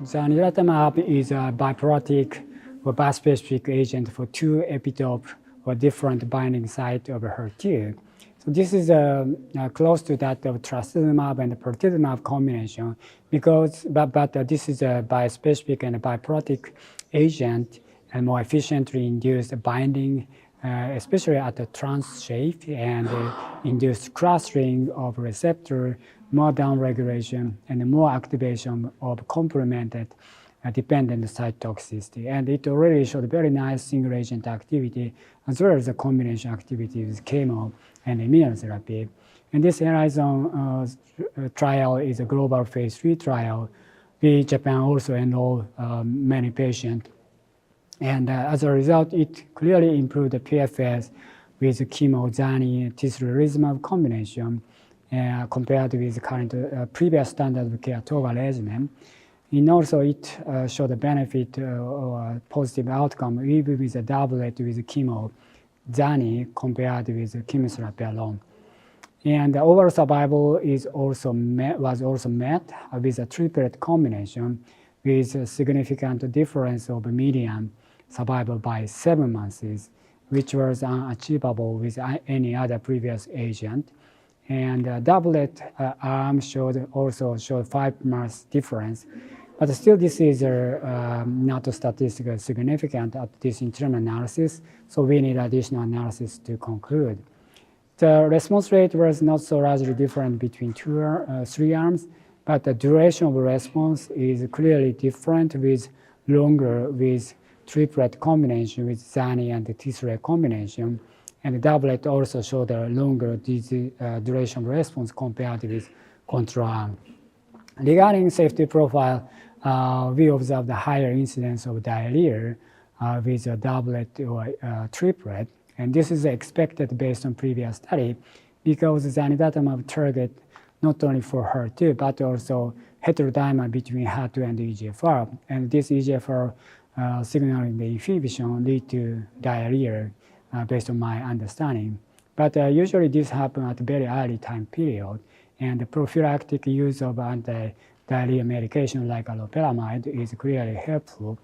Zanidatamab is a bioprotic or bispecific agent for two epitope or different binding site of HER2. So this is close to that of trastuzumab and pertuzumab combination but this is a bispecific and a bioprotic agent and more efficiently induce binding, especially at the trans shape, and induce clustering of receptor, more downregulation, and more activation of complemented dependent cytotoxicity. And it already showed very nice single agent activity as well as the combination activity with chemo and immunotherapy. And this HERIZON trial is a global phase 3 trial. Japan also enrolled many patients. And as a result, it clearly improved the PFS with chemo, Zani, Tislelizumab combination compared with the current previous standard of care TOGA regimen. And also it showed a benefit or positive outcome even with a doublet with chemo, Zani, compared with chemotherapy alone. And the overall survival was also met with a triplet combination with a significant difference of median survival by 7 months, which was unachievable with any other previous agent. And doublet arm also showed 5 months difference. But still, this is not statistically significant at this interim analysis, so we need additional analysis to conclude. The response rate was not so largely different between 3 arms, but the duration of response is clearly different with longer with triplet combination with Zani and the Tisle combination. And the doublet also showed a longer duration of response compared with control arm. Regarding safety profile, we observed a higher incidence of diarrhea with a doublet or triplet. And this is expected based on previous study because Zanidatamab target not only for HER2 but also heterodimer between HER2 and EGFR. And this EGFR signaling the inhibition lead to diarrhea based on my understanding. But usually this happens at a very early time period, and the prophylactic use of anti-diarrhea medication like allopurinol is clearly helpful.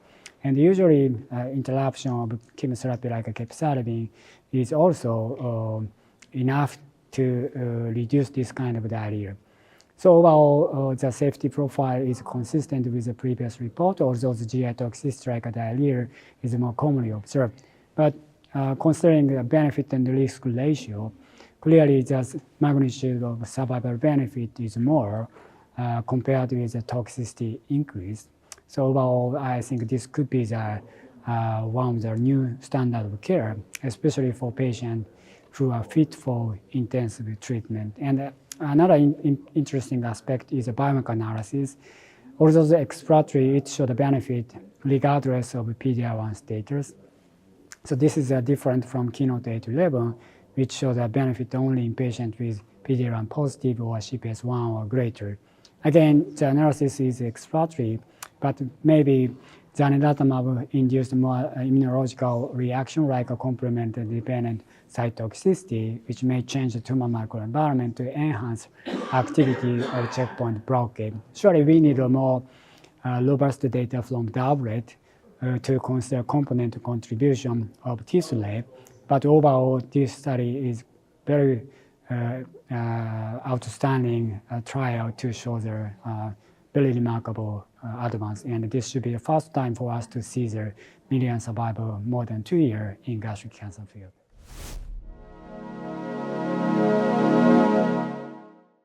And usually interruption of chemotherapy like capecitabine is also enough to reduce this kind of diarrhea. So overall, the safety profile is consistent with the previous report, although the GI toxicity like diarrhea is more commonly observed. But considering the benefit and the risk ratio, clearly the magnitude of survival benefit is more compared with the toxicity increase. So overall, I think this could be the one of the new standard of care, especially for patients who are fit for intensive treatment. And another interesting aspect is the biomarker analysis. Although the exploratory, it showed a benefit regardless of PD-L1 status. So this is different from KEYNOTE-811, which showed a benefit only in patients with PD-L1 positive or CPS1 or greater. Again, the analysis is exploratory, but maybe Zanidatamab induced more immunological reaction like a complement-dependent cytotoxicity, which may change the tumor microenvironment to enhance activity of checkpoint blockade. Surely we need a more robust data from doublet to consider component contribution of Tisle, but overall this study is very outstanding trial to show the very remarkable advance, and this should be the first time for us to see the median survival more than 2 years in gastric cancer field.